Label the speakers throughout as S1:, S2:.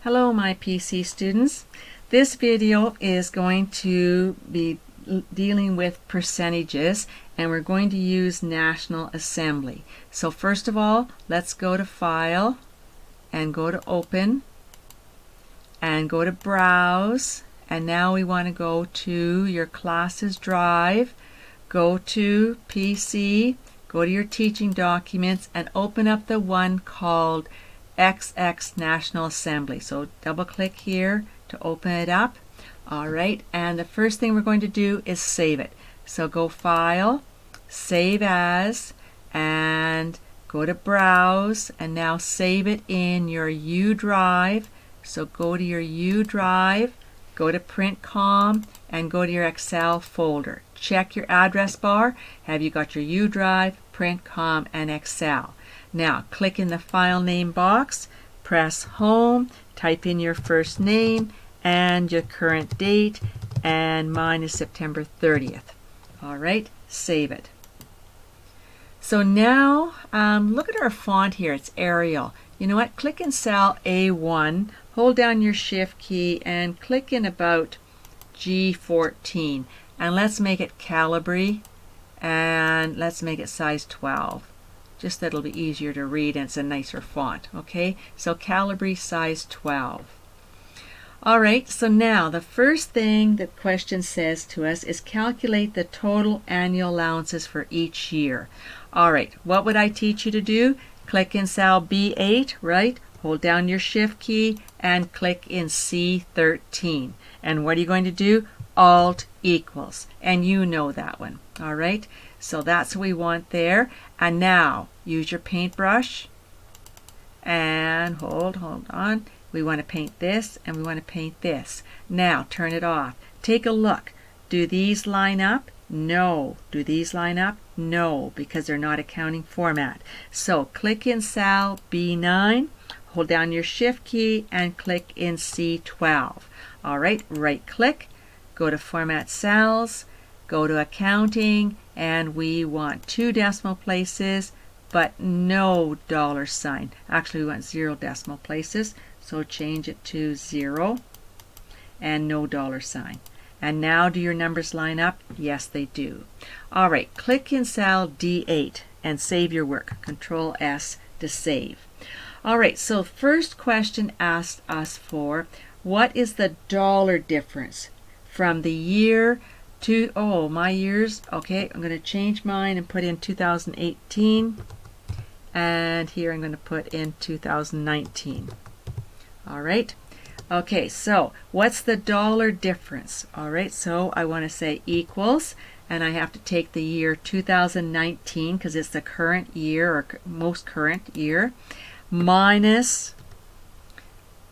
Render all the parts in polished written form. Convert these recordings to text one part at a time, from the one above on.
S1: Hello my PC students. This video is going to be dealing with percentages and we're going to use National Assembly. So first of all, let's go to File and go to Open and go to Browse, and now we want to go to your classes drive, go to PC, go to your teaching documents and open up the one called XX National Assembly. So double click here to open it up. Alright, and the first thing we're going to do is save it. So go File, Save As, and go to Browse, and now save it in your U drive. So go to your U drive, go to Print Com, and go to your Excel folder. Check your address bar. Have you got your U drive, Print Com, and Excel? Now click in the file name box, press Home, type in your first name and your current date, and mine is September 30th. Alright, save it. So now look at our font here, it's Arial. You know what, click in cell A1, hold down your shift key and click in about G14, and let's make it Calibri, and let's make it size 12. Just that it'll be easier to read and it's a nicer font. Okay, so Calibri size 12. Alright, so now the first thing the question says to us is calculate the total annual allowances for each year. Alright, what would I teach you to do? Click in cell B8, right? Hold down your shift key and click in C13. And what are you going to do? Alt equals. And you know that one. Alright, so that's what we want there. And now use your paintbrush and hold on. We want to paint this and we want to paint this. Now turn it off. Take a look. Do these line up? No. Do these line up? No, because they're not accounting format. So click in cell B9, hold down your shift key and click in C12. Alright, right click, go to Format Cells, go to Accounting, and we want 2 decimal places but no dollar sign. Actually, we want 0 decimal places, so change it to 0 and no dollar sign. And now do your numbers line up? Yes, they do. Alright, click in cell D8 and save your work. Control S to save. Alright, so first question asked us for what is the dollar difference from the year to, my years, okay, I'm going to change mine and put in 2018, and here I'm going to put in 2019. Alright, okay, so what's the dollar difference? Alright, so I want to say equals, and I have to take the year 2019 because it's the current year or most current year, minus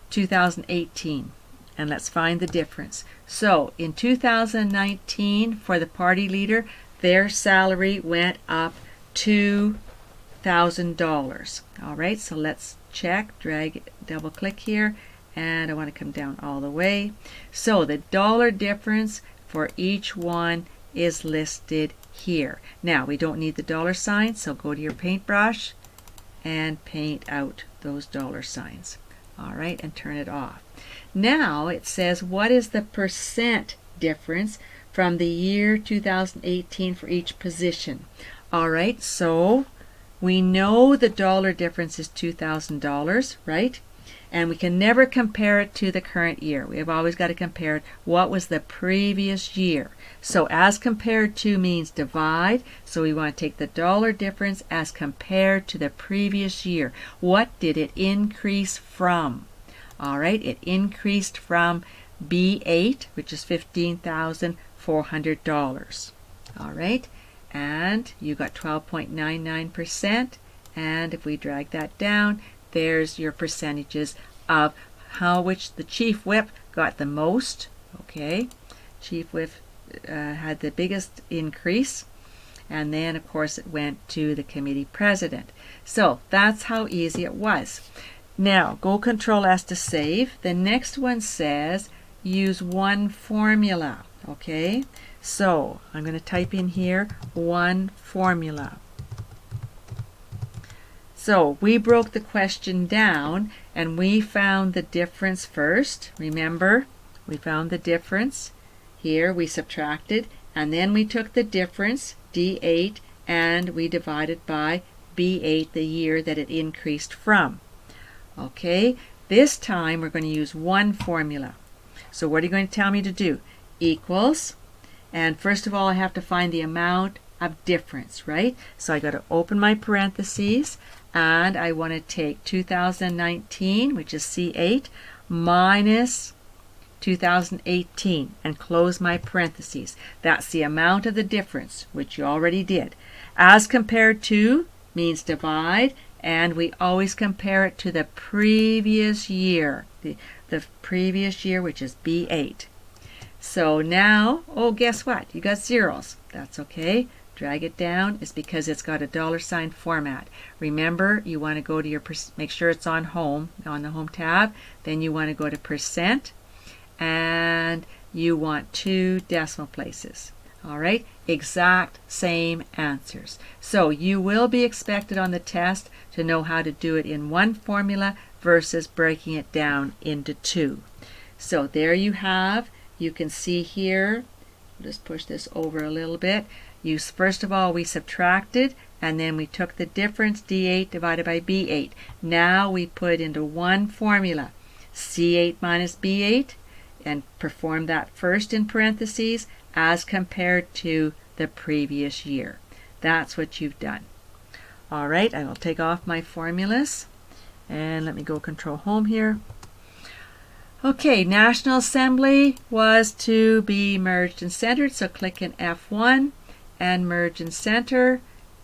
S1: 2018. And let's find the difference. So in 2019, for the party leader, their salary went up $2,000. Alright, so let's check, drag, double click here, and I want to come down all the way. So the dollar difference for each one is listed here. Now we don't need the dollar sign, so go to your paintbrush and paint out those dollar signs. Alright, and turn it off. Now it says what is the percent difference from the year 2018 for each position. Alright, so we know the dollar difference is $2,000, right? And we can never compare it to the current year. We have always got to compare it. What was the previous year? So as compared to means divide. So we want to take the dollar difference as compared to the previous year. What did it increase from? Alright, it increased from B8, which is $15,400. Alright, and you got 12.99%. And if we drag that down, there's your percentages of how which the chief whip got the most. Okay, chief whip had the biggest increase, and then of course it went to the committee president. So that's how easy it was. Now go Control S to save. The next one says use one formula. Okay, so I'm going to type in here one formula. So we broke the question down and we found the difference first. Remember, we found the difference. Here we subtracted, and then we took the difference, D8, and we divided by B8, the year that it increased from. Okay, this time we're going to use one formula. So what are you going to tell me to do? Equals, and first of all I have to find the amount of difference, right? So I got to open my parentheses, and I want to take 2019, which is C8, minus 2018, and close my parentheses. That's the amount of the difference, which you already did. As compared to means divide, and we always compare it to the previous year, the previous year, which is B8. So now, oh, guess what? You got zeros. That's okay. Drag it down. It's because it's got a $ format. Remember, you want to go to your, make sure it's on home, on the home tab. Then you want to go to percent, and you want 2 decimal places. All right, exact same answers. So you will be expected on the test to know how to do it in one formula versus breaking it down into 2. So there you have, you can see here, just push this over a little bit. First of all, we subtracted, and then we took the difference, D8 divided by B8. Now we put into one formula, C8 minus B8, and perform that first in parentheses as compared to the previous year. That's what you've done. All right, I will take off my formulas, and let me go Control Home here. Okay, National Assembly was to be merged and centered, so click in F1 and merge and center.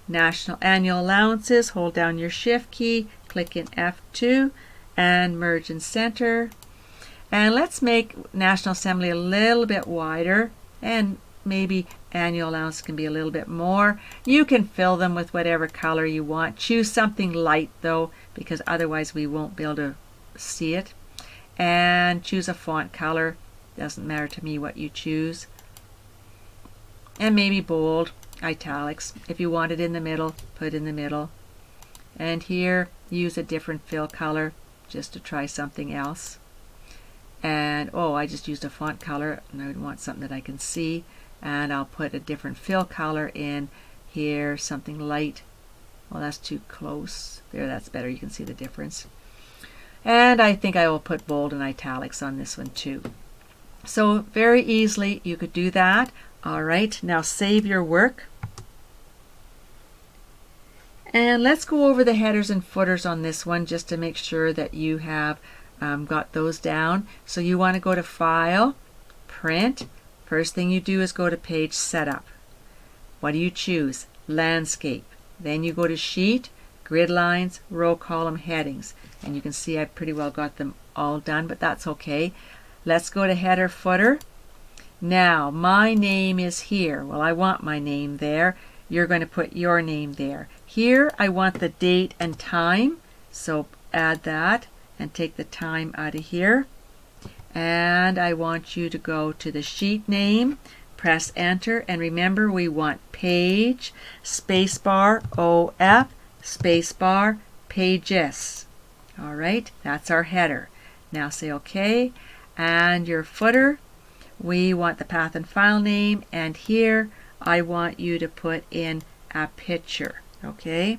S1: National Annual Allowances, hold down your Shift key, click in F2 and merge and center. And let's make National Assembly a little bit wider, and maybe annual allowance can be a little bit more. You can fill them with whatever color you want. Choose something light though, because otherwise we won't be able to see it. And choose a font color. Doesn't matter to me what you choose. And maybe bold, italics. If you want it in the middle, put in the middle. And here, use a different fill color just to try something else. And oh, I just used a font color, and I would want something that I can see. And I'll put a different fill color in here, something light. Well, that's too close. There, that's better. You can see the difference. And I think I will put bold and italics on this one too. So very easily you could do that. All right, now save your work. And let's go over the headers and footers on this one just to make sure that you have got those down. So you want to go to File, Print. First thing you do is go to Page Setup. What do you choose? Landscape. Then you go to Sheet, Grid Lines, Row Column Headings. And you can see I've pretty well got them all done, but that's okay. Let's go to Header, Footer. Now, my name is here. Well, I want my name there. You're going to put your name there. Here, I want the date and time. So add that and take the time out of here. And I want you to go to the sheet name, press enter, and remember we want page, spacebar, OF, spacebar, pages. All right, that's our header. Now say OK. And your footer, we want the path and file name, and here I want you to put in a picture. Okay,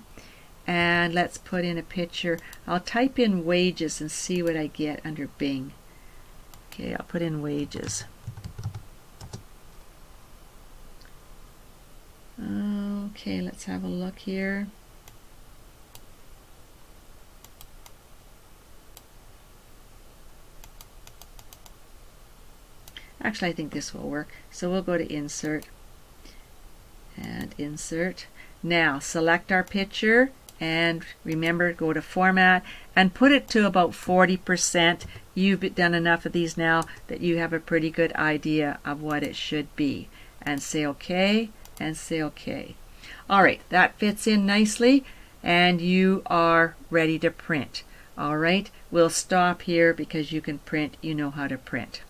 S1: and let's put in a picture. I'll type in wages and see what I get under Bing. Okay, I'll put in wages. Okay, let's have a look here. Actually, I think this will work. So we'll go to Insert and Insert. Now, select our picture and remember, go to Format and put it to about 40%. You've done enough of these now that you have a pretty good idea of what it should be. And say OK and say OK. All right, that fits in nicely and you are ready to print. All right, we'll stop here because you can print. You know how to print.